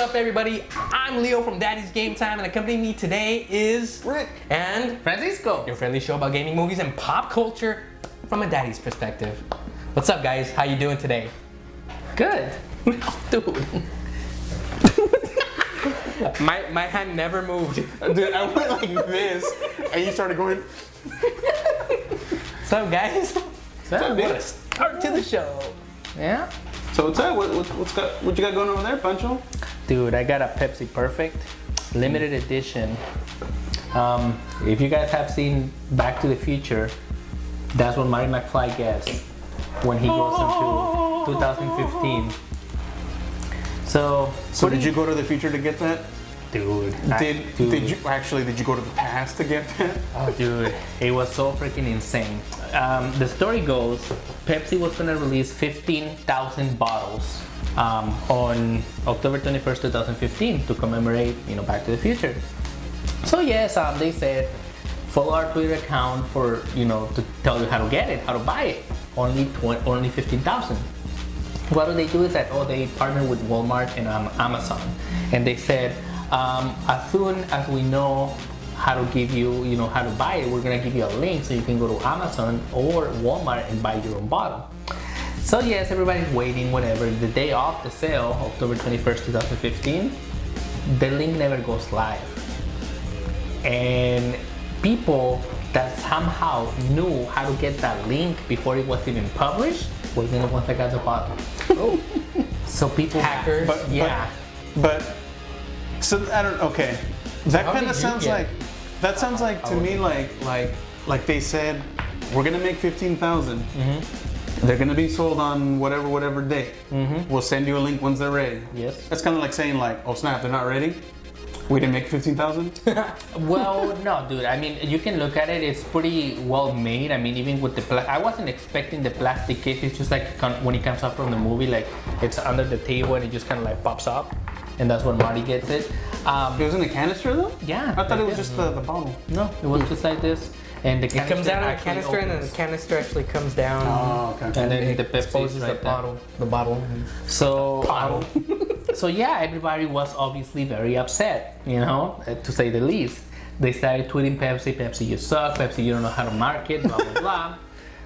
up, everybody? I'm Leo from Daddy's Game Time, and accompanying me today is Rick and Francisco. Your friendly show about gaming, movies, and pop culture from a daddy's perspective. What's up, guys? How you doing today? Good. Dude. My hand never moved. Dude, I went like this, and you started going. What's up, guys? Start to the show. Yeah. So what's up? What you got going over there, Pancho? Dude, I got a Pepsi Perfect limited edition. If you guys have seen Back to the Future, that's what Marty McFly gets when he goes into 2015. So did you go to the future to get that? Dude, Did you go to the past to get that? Oh, dude, it was so freaking insane. The story goes, Pepsi was gonna release 15,000 bottles on October 21st, 2015 to commemorate, Back to the Future. So yes, they said, follow our Twitter account for, to tell you how to get it, how to buy it. Only 15,000. What do? Is that, they partner with Walmart and Amazon. And they said, as soon as we know how to give you, how to buy it, we're gonna give you a link so you can go to Amazon or Walmart and buy your own bottle. So yes, everybody's waiting, whatever. The day of the sale, October 21st, 2015, the link never goes live. And people that somehow knew how to get that link before it was even published was the ones that got the bottle. Oh. So people, hackers. But so I don't. Okay, that How kind did of you sounds get like. That sounds like to me like they said, we're gonna make 15,000. Mm-hmm. They're gonna be sold on whatever date. Mm-hmm. We'll send you a link once they're ready. Yes. That's kind of like saying like, oh snap, they're not ready. We didn't make 15,000. Well, no, dude. I mean, you can look at it. It's pretty well made. I mean, even with the I wasn't expecting the plastic case. It's just like when it comes up from the movie, like it's under the table and it just kind of like pops up, and that's when Marty gets it. It was in a canister though? Yeah. I thought it was just the bottle. No, it was just like this, and the It comes out of the actually canister, and then the opens. canister actually comes down. Oh, okay. And then it the Pepsi exposes is the right there. bottle. So, Bottle. so yeah, everybody was obviously very upset, to say the least. They started tweeting Pepsi, you suck, Pepsi, you don't know how to market, blah, blah, blah.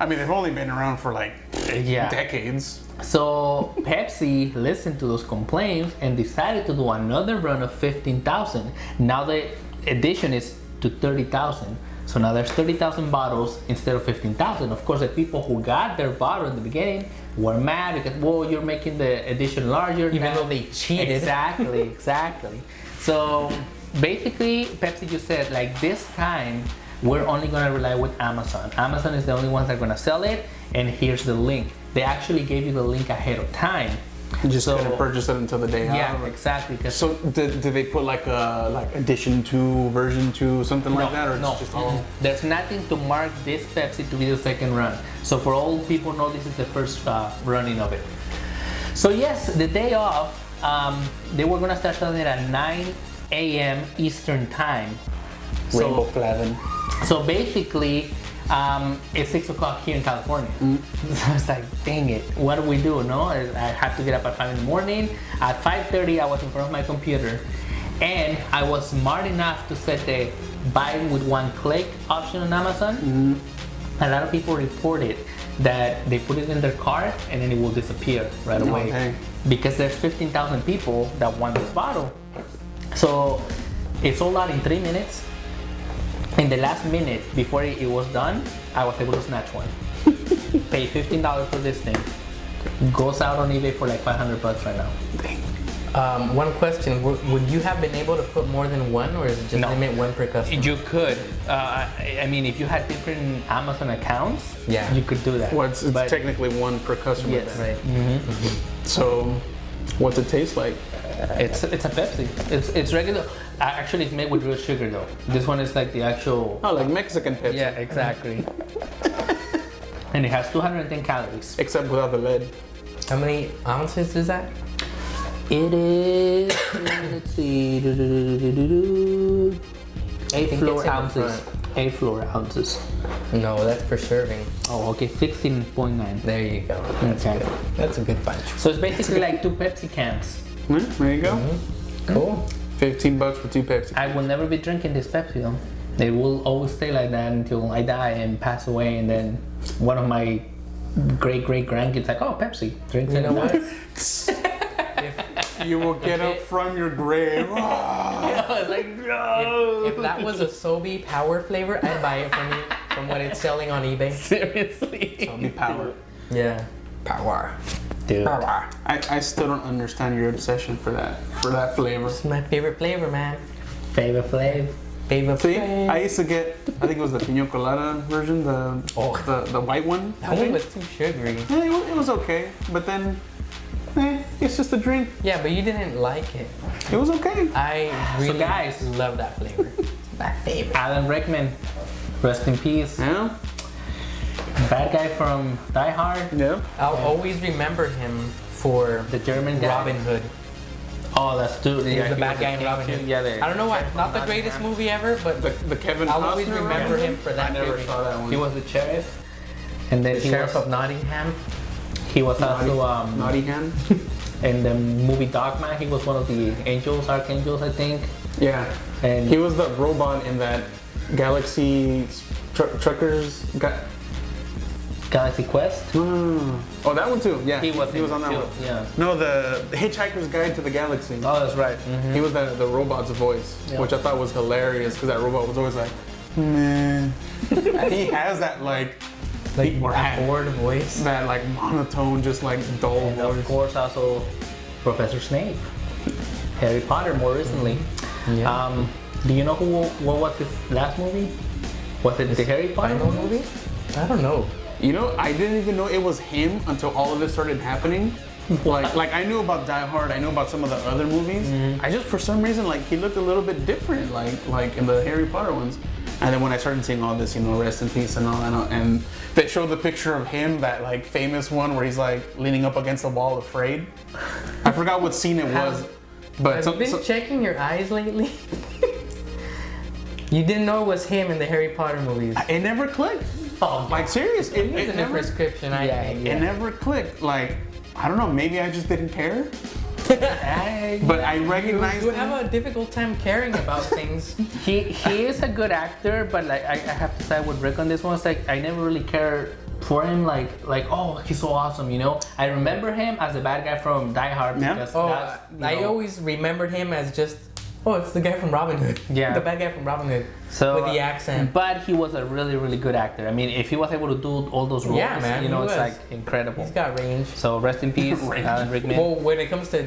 I mean, they've only been around for like decades. So Pepsi listened to those complaints and decided to do another run of 15,000. Now the edition is to 30,000. So now there's 30,000 bottles instead of 15,000. Of course, the people who got their bottle in the beginning were mad because, whoa, you're making the edition larger. Even now. though they cheated. Exactly. So basically, Pepsi just said, like, this time, we're only gonna rely with Amazon. Amazon is the only ones that are gonna sell it, and here's the link. They actually gave you the link ahead of time. You just couldn't purchase it until the day Yeah, of. exactly. So did they put like edition 2, version 2, something like that, or it's just all? There's nothing to mark this Pepsi to be the second run. So for all people know, this is the first running of it. So yes, the day of, they were gonna start selling it at 9 a.m. Eastern time. Rainbow flavin. So basically, it's 6 o'clock here in California. So I was like, dang it, what do we do? No, I had to get up at 5 in the morning. At 5:30, I was in front of my computer, and I was smart enough to set the buy with one click option on Amazon. A lot of people reported that they put it in their cart and then it will disappear right away. Okay. Because there's 15,000 people that want this bottle. So it sold out in 3 minutes. In the last minute before it was done, I was able to snatch one. Pay $15 for this thing. Goes out on eBay for like $500 right now. One question: would you have been able to put more than one, or is it just limit one per customer? You could. I mean, if you had different Amazon accounts, Yeah. you could do that. Well, it's But- technically one per customer. Yes. then. Right. So, what's it taste like? It's a Pepsi. It's regular. Actually, it's made with real sugar though. This one is like the actual. Oh, like Mexican Pepsi. Yeah, exactly. And it has 210 calories. Except without the lead. How many ounces is that? It is, let's see, 8 think floor it's in the ounces. front. 8 floor ounces. No, that's per serving. Oh, okay, 16.9. There you go. That's Okay. good. That's a good bunch. So it's basically like 2 Pepsi cans. Yeah, there you go. Cool. $15 for 2 Pepsi. I will never be drinking this Pepsi though. It will always stay like that until I die and pass away, and then one of my great grandkids like, oh, Pepsi, drink You it. know what? You will get up from your grave. Like, no. If that was a Sobe power flavor, I'd buy it from what it's selling on eBay. Seriously. It'll be power. Yeah. Power. Dude. I still don't understand your obsession for that flavor. It's my favorite flavor, man. Favorite flavor. Favorite See, flavor. I used to get, I think it was the pina colada version, the white one. That one was too sugary. Yeah, it was okay, but then, it's just a drink. Yeah, but you didn't like it. It was okay. I really guys. love that flavor. It's my favorite. Alan Rickman, rest in peace. Yeah. Bad guy from Die Hard. Yeah. I'll always remember him for The German guy. Robin Hood. Oh, that's true. He was the bad guy in Robin Hood. Yeah, I don't know why. Not the greatest movie ever, but The Kevin I'll always Costner remember one? him for that I never movie. saw that one. He was the sheriff. And then The he Sheriff was, of Nottingham. he was also Nottingham. in the movie Dogma. He was one of the archangels, I think. Yeah. And He was the robot in that Galaxy Truckers. Galaxy Quest. Oh, that one too. Yeah. He was on that too, one. yeah. No, the Hitchhiker's Guide to the Galaxy. Oh, that's right. He was the robot's voice, Yeah. which I thought was hilarious because that robot was always like, man. He has that like or had Bored voice. that like monotone, just like dull And of voice. course, also Professor Snape, Harry Potter, more recently. Yeah. Do you know what was his last movie? Was it the Harry Potter Final movie? I don't know. You know, I didn't even know it was him until all of this started happening. Like I knew about Die Hard, I knew about some of the other movies. I just for some reason like he looked a little bit different, like in the Harry Potter ones. And then when I started seeing all this, you know, rest in peace and all that, and they showed the picture of him, that like famous one where he's like leaning up against the wall, afraid. I forgot what scene it was, but Have you been checking your eyes lately? You didn't know it was him in the Harry Potter movies. it never clicked. Oh, Like serious, It needs it a new never, prescription. it never clicked. Like I don't know, maybe I just didn't care. But I recognized You him. have a difficult time caring about things. he is a good actor, but like I have to side with Rick on this one. It's like I never really cared for him. Like oh, he's so awesome, you know. I remember him as the bad guy from Die Hard. Yeah. Because Oh, that's, you I know, always remembered him as just, oh, it's the guy from Robin Hood. Yeah. The bad guy from Robin Hood. So, with the accent. But he was a really good actor. I mean, if he was able to do all those roles, Yeah, man, you know, he it's was. like incredible. He's got range. So rest in peace, Alan Rickman. Well, when it comes to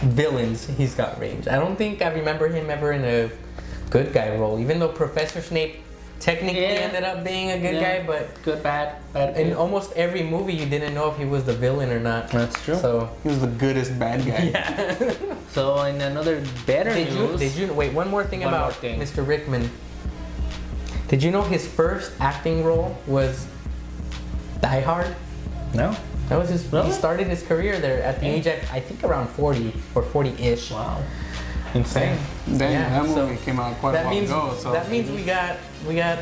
villains, he's got range. I don't think I remember him ever in a good guy role, even though Professor Snape technically Yeah. ended up being a good Yeah. guy, but Good, bad. in good. almost every movie you didn't know if he was the villain or not. That's true. So He was the goodest bad guy. yeah. So in another better news, Did you wait, one more thing One about more thing. Mr. Rickman. Did you know his first acting role was Die Hard? No. That was his. Really? He started his career there at the age of, I think, around 40 or 40-ish. Wow. Insane. Dang, Yeah, that movie came out quite a That while means ago. So that means we got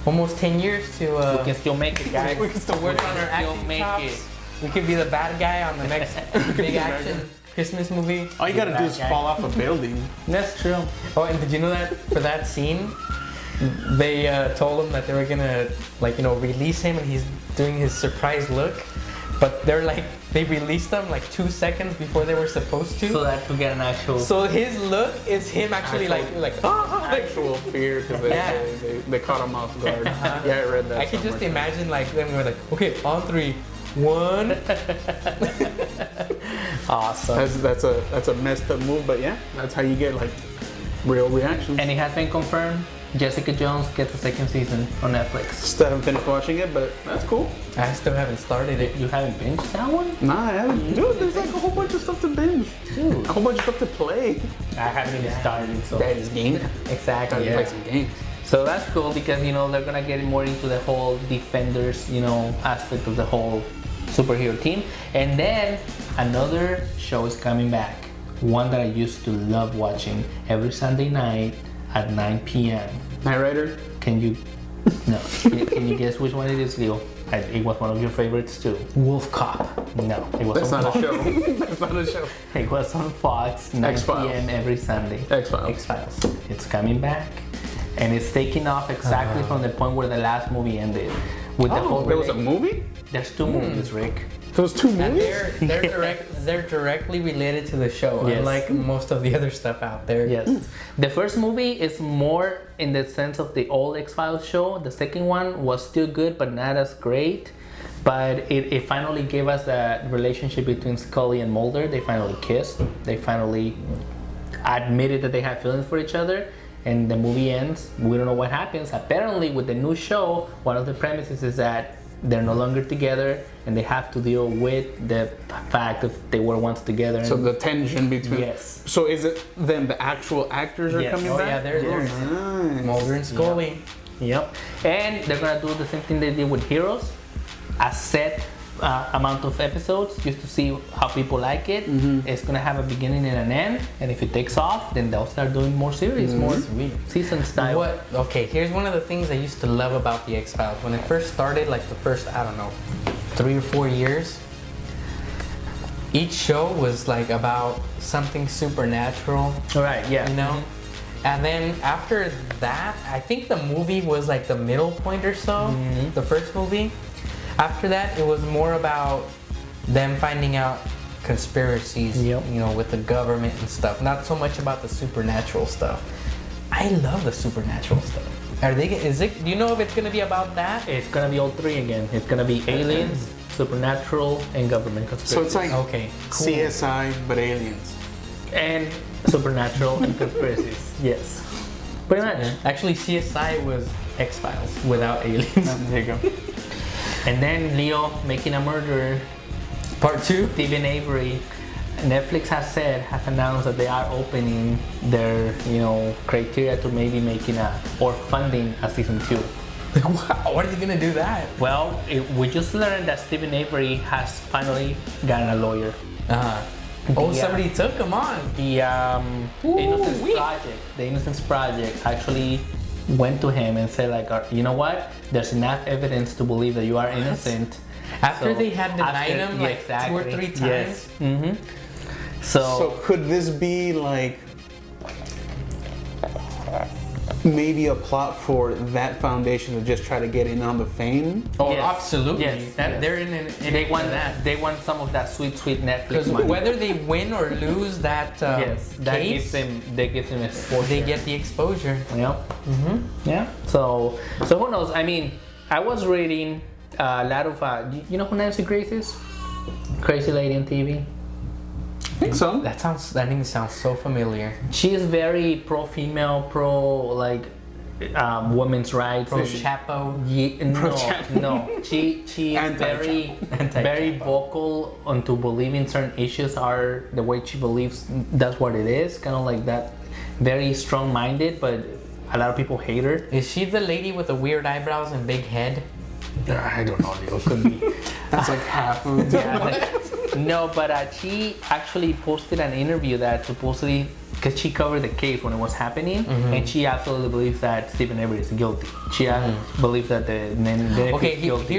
almost 10 years to We can still make it, guys. we can still work work on our Still acting make chops. it. We could be the bad guy on the next big action Christmas movie. All you gotta do Bad is guy. fall off a building. That's true. Oh, and did you know that for that scene, they told him that they were gonna release him, and he's doing his surprise look, but they released him like 2 seconds before they were supposed to. So that to get an actual. So his look is him actually like Actual fear because Yeah. they caught him off guard. Yeah, I read that. I can just somewhere. imagine like them were like, okay, on 3, 1. Awesome. That's a messed up move, but yeah, that's how you get like real reactions. And it has been confirmed. Jessica Jones gets a second season on Netflix. Still haven't finished watching it, but that's cool. I still haven't started it. You haven't binged that one? Nah, I haven't. Dude, there's like a whole bunch of stuff to binge. Dude. A whole bunch of stuff to play. I haven't even started. So. That is game. Exactly. Gotta play some games. So that's cool because they're gonna get more into the whole defenders aspect of the whole superhero team. And then another show is coming back. One that I used to love watching every Sunday night at 9 p.m. Knight Rider. Can you guess which one it is, Leo? It was one of your favorites too. Wolf Cop. No, it was That's on not Fox. a show. That's not a show. It was on Fox, 9 X-Files. p.m. every Sunday. X-Files. X-Files. It's coming back, and it's taking off exactly from the point where the last movie ended. With the whole There was a movie? There's 2 movies, Rick. There was 2 And movies? they're directly related to the show, Yes. unlike most of the other stuff out there. Yes. The first movie is more in the sense of the old X-Files show. The second one was still good, but not as great. But it finally gave us that relationship between Scully and Mulder. They finally kissed. They finally admitted that they had feelings for each other. And the movie ends. We don't know what happens. Apparently, with the new show, one of the premises is that they're no longer together and they have to deal with the fact that they were once together. So the tension between... Yes. So is it then the actual actors are Yes. coming Oh back? yeah, they're Nice. Mulder and Scully. Yep. And they're gonna do the same thing they did with Heroes, a set amount of episodes just to see how people like it. It's gonna have a beginning and an end, and if it takes off, then they'll start doing more series, more Sweet. season style. What? Okay, here's one of the things I used to love about the X-Files. When it first started, like the first, I don't know, 3 or 4 years, each show was like about something supernatural, All right, yeah. you know? And then after that, I think the movie was like the middle point or so, the first movie. After that, it was more about them finding out conspiracies, Yep. you know, with the government and stuff. Not so much about the supernatural stuff. I love the supernatural stuff. Are they? Is it? Do you know if it's gonna be about that? It's gonna be all 3 again. It's gonna be aliens, supernatural, and government conspiracy. So it's like Okay, cool. CSI, but aliens. and supernatural and conspiracies. Yes. Pretty much. Actually, CSI was X-Files without aliens. There you go. And then Leo making a murderer. Part 2. Stephen Avery, Netflix has announced that they are opening their, criteria to maybe making or funding a season 2. Wow, what are they gonna do that? Well, we just learned that Stephen Avery has finally gotten a lawyer. Oh, Yeah. somebody took him on. The Innocence Project actually went to him and said like, you know what? There's enough evidence to believe that you are innocent. After So, they had denied after- him yeah, like 2 or 3 times. Yes. Mm-hmm. So could this be like maybe a plot for that foundation to just try to get in on the fame? Oh, Yes. absolutely. Yes. They're in they it want for that. They want some of that sweet Netflix Because money. whether they win or lose that Yes, that case, gives them exposure. they get the exposure. Yeah. Yeah. So who knows? I mean, I was reading a lot of. You know who Nancy Grace is? Crazy lady on TV. I think so. That name sounds so familiar. She is very pro-female, women's rights. Pro and- Chapo. No. She is very vocal onto believing certain issues are the way she believes that's what it is. Kind of like that, very strong-minded, but a lot of people hate her. Is she the lady with the weird eyebrows and big head? I don't know, Leo. Could be. That's like half of the No, but she actually posted an interview that supposedly, because she covered the case when it was happening, and she absolutely believes that Stephen Avery is guilty. She believes that the Okay, is guilty.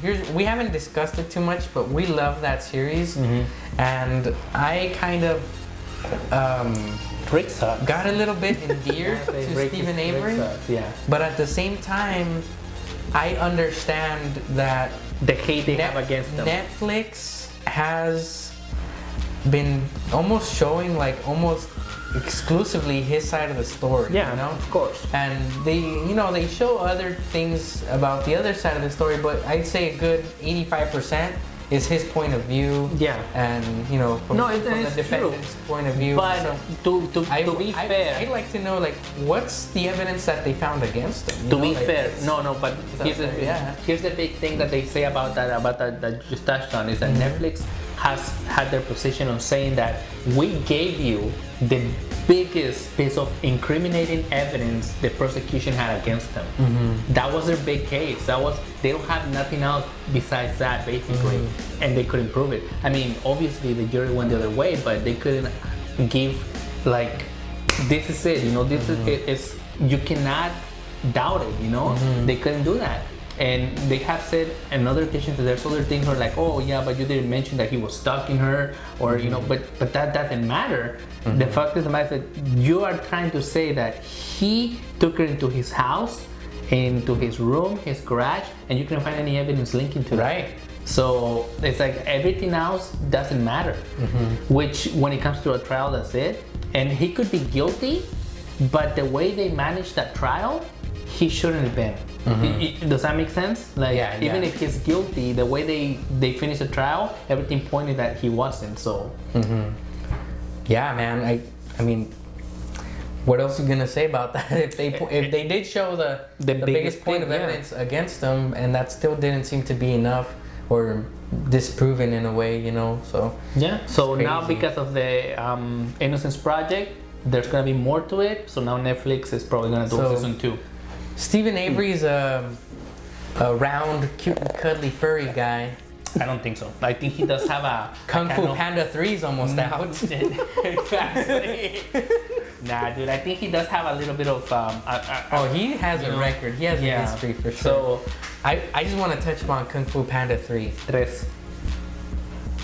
here's we haven't discussed it too much, but we love that series, and I kind of Rick sucks. got a little bit endeared to Stephen Avery, Yeah. but at the same time, I understand that The hate they have against them. Netflix has been almost showing like almost exclusively his side of the story. Yeah, you know? of course. And they show other things about the other side of the story, but I'd say a good 85% is his point of view. Yeah. And from No, the it's defendant's point of view. But So to be fair, I'd like to know like what's the evidence that they found against him. to be fair, no, but That's fair, yeah. here's the big thing that they say about that you just touched on is that Netflix has had their position on saying that we gave you the biggest piece of incriminating evidence the prosecution had against them. That was their big case. They don't have nothing else besides that basically, and they couldn't prove it. I mean, obviously the jury went the other way, but they couldn't give like this is it. This is it's you cannot doubt it. They couldn't do that. And they have said on other occasions that there's other things where like, oh yeah, but you didn't mention that he was stalking her, or you know, but that doesn't matter. The fact of the matter is that you are trying to say that he took her into his house, into his room, his garage, and you couldn't find any evidence linking to that. Right. So it's like everything else doesn't matter. Which, when it comes to a trial, that's it. And he could be guilty, but the way they managed that trial, he shouldn't have been. Does that make sense? Like, even if he's guilty, the way they finished the trial, everything pointed that he wasn't. So. Yeah, man. I mean, what else are you gonna say about that? If they did show the biggest point of evidence against them, and that still didn't seem to be enough or disproven in a way, you know. So yeah. So now, because of the Innocence Project, there's gonna be more to it. So now Netflix is probably gonna do season 2. Stephen Avery's a round, cute, and cuddly, furry guy. I don't think so. I think he does have a Kung Fu Panda 3 is almost out. Exactly. Nah, dude. I think he does have a little bit of. He has a record. He has a history for sure. So I just want to touch upon Kung Fu Panda 3. Tres.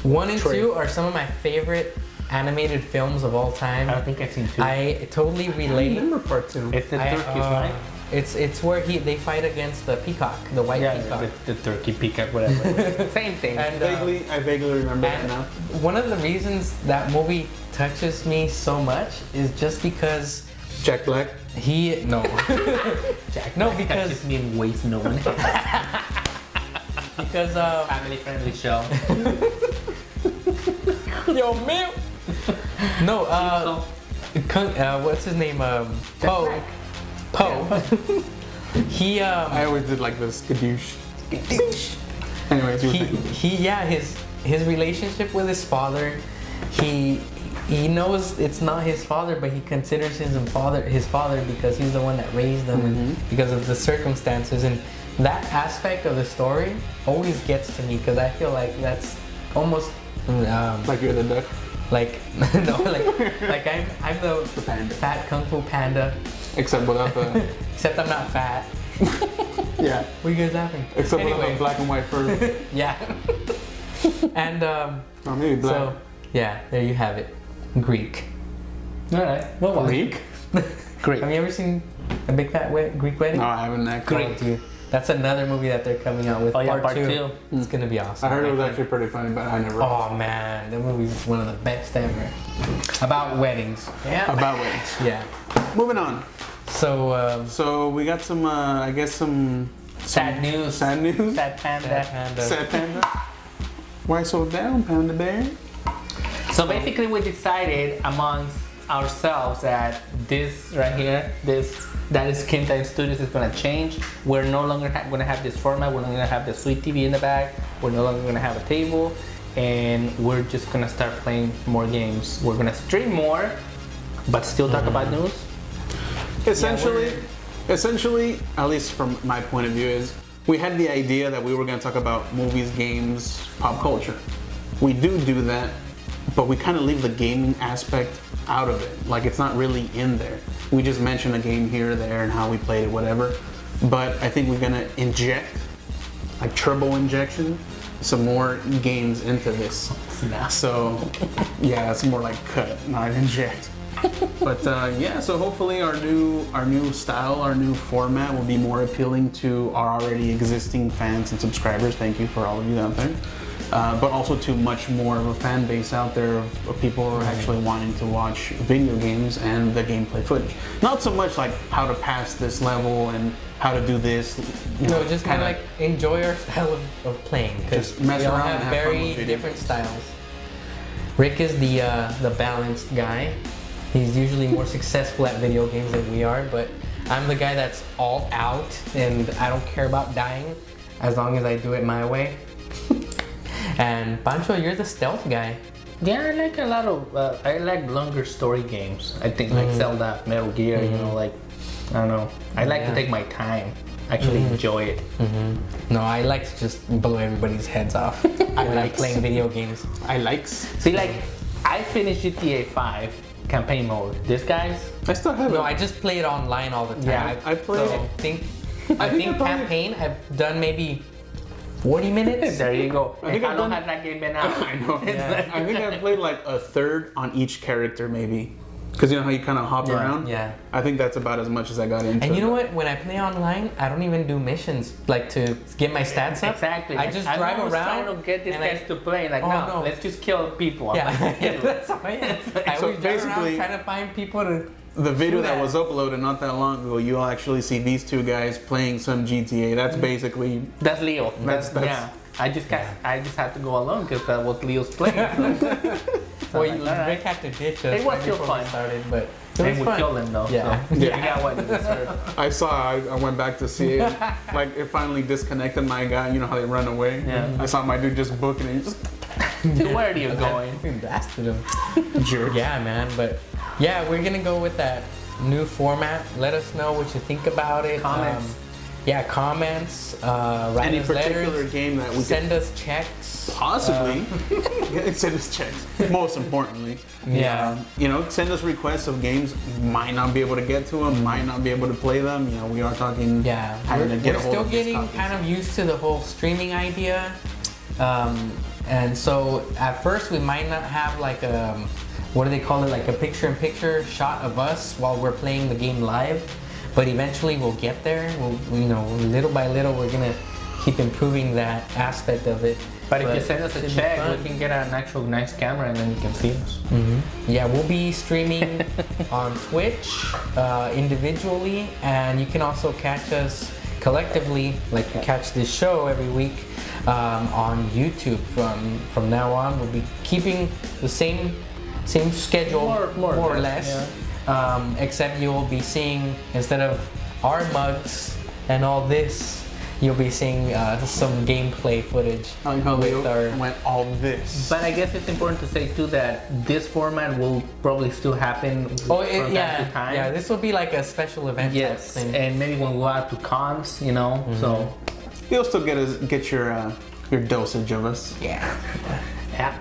1 and 2 are some of my favorite animated films of all time. I don't think I've seen 2. I totally relate. I remember part 2. It's the turkeys, right? It's where they fight against the peacock, the white peacock. The turkey peacock, whatever. Same thing. And, I vaguely remember that now. One of the reasons that movie touches me so much is just because Jack Black. Because just me and waste no one. Because Family friendly show. Yo, man. No, what's his name? Poe. He I always did like this skadoosh. Anyways, you were saying. His relationship with his father, he knows it's not his father, but he considers his father because he's the one that raised them and because of the circumstances. And that aspect of the story always gets to me because I feel like that's almost Like you're the duck. like I'm the panda. fat Kung Fu Panda, Except without the. except I'm not fat. Yeah. What are you guys laughing? Except without the black and white fur. Yeah. And Or maybe black. so yeah, there you have it. Greek. All right. What was Greek? Greek. Have you ever seen A Big Fat Greek Wedding? No, I haven't actually. Oh, dude. That's another movie that they're coming out with. Oh, yeah, part part 2. two. It's gonna be awesome. I heard it was actually pretty funny, but I never. Oh man, that movie is one of the best ever. About weddings. Yeah. About weddings. Yeah. Moving on. So So we got some, I guess some Sad news. Sad news. Sad panda. Sad panda. Why so down, Panda Bear? So basically, we decided amongst ourselves that this right here, that is Game Time Studios is gonna change. We're no longer gonna have this format. We're not gonna have the sweet TV in the back. We're no longer gonna have a table, and we're just gonna start playing more games. We're gonna stream more, but still talk about news. Essentially, at least from my point of view, is we had the idea that we were going to talk about movies, games, pop culture. We do that, but we kind of leave the gaming aspect out of it. Like, it's not really in there. We just mention a game here or there and how we played it, whatever. But I think we're going to inject, like turbo injection, some more games into this. So, yeah, it's more like cut, not inject. But so hopefully our new style, our new format will be more appealing to our already existing fans and subscribers. Thank you for all of you out there. But also to much more of a fan base out there of people who are actually wanting to watch video games and the gameplay footage. Not so much like how to pass this level and how to do this. no, just kind of like enjoy our style of playing. Just mess we all around and have have fun very with video different games. styles. Rick is the balanced guy. He's usually more successful at video games than we are, but I'm the guy that's all out and I don't care about dying as long as I do it my way. And Pancho, you're the stealth guy. Yeah, I like a lot of. I like longer story games. I think like Zelda, Metal Gear. You know, like I don't know. I like to take my time. Actually enjoy it. No, I like to just blow everybody's heads off when I'm playing video games. I likes. See, like I finished GTA 5 campaign mode. This guy's. I still have it. No, I just play it online all the time. Yeah, I played So I think I think campaign, I've done maybe 40 minutes. There you go. I think How I've long done- has that game been out? I know. Yeah. I think I played like a third on each character, maybe. Because you know how you kind of hop around? Yeah. I think that's about as much as I got into. And you know what? When I play online, I don't even do missions like to get my stats up. Exactly. I just I drive was around. trying to get these and guys to play. Like, Oh, no, no. let's just kill people. I'm Yeah, like, yeah, that's how I am. I So always drive around basically- trying to find people to. The video Do that that. was uploaded not that long ago, you'll actually see these two guys playing some GTA. That's basically That's Leo. That's- yeah. I just had to go alone because that was Leo's playing. Well, like, all right. Rick had to ditch us It was right still before we fun. started, but it And was we fun. killed him though. Yeah. So you got what you deserve. I saw. I went back to see it. Like it finally disconnected my guy. You know how they run away. Yeah. I saw my dude just booking it. He just Dude, where are you going? We blasted him. jerk. Yeah, man. But yeah, we're gonna go with that new format. Let us know what you think about it. Comments. Yeah, comments. Write Any us particular letters. game that we could Send us checks. possibly send us checks. Most importantly, Yeah. you know, send us requests of games. Might not be able to get to them. Might not be able to play them. You know, we are talking. Yeah, having to get we're a hold still of these getting copies. kind of used to the whole streaming idea. And so at first we might not have like a, what do they call it, like a picture-in-picture shot of us while we're playing the game live. But eventually we'll get there. We'll, you know, little by little we're gonna keep improving that aspect of it. But if you send us a should be check, fun. we can get an actual nice camera and then you can see us. Yeah, we'll be streaming on Twitch individually, and you can also catch us collectively, like you catch this show every week on YouTube. From now on, we'll be keeping the same schedule, More or less. Except you'll be seeing, instead of our mugs and all this, you'll be seeing some gameplay footage I like how with Leo our. went all this. But I guess it's important to say too that this format will probably still happen Oh, from time yeah, to time. yeah. This will be like a special event Yes, type thing. and maybe when we go out to cons, you know. So You'll still get your dosage of us. Yeah. yeah.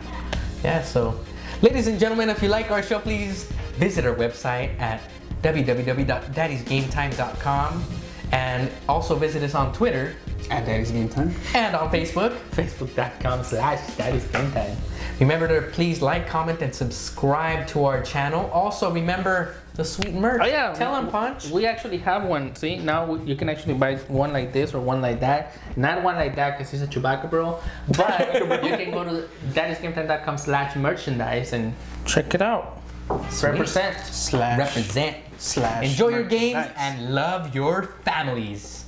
Yeah, so ladies and gentlemen, if you like our show, please visit our website at www.daddysgametime.com and also visit us on Twitter At Daddy's Game Time. and on Facebook. Facebook.com/Daddy'sGameTime. Remember to please like, comment, and subscribe to our channel. Also, remember the sweet merch. Oh yeah, Tell them, Punch. We actually have one. See, now you can actually buy one like this or one like that. Not one like that because he's a Chewbacca bro. But you can go to daddysgametime.com/merchandise and check it out. Represent. Slash. Represent. Slash. Enjoy your games merchandise. and love your families.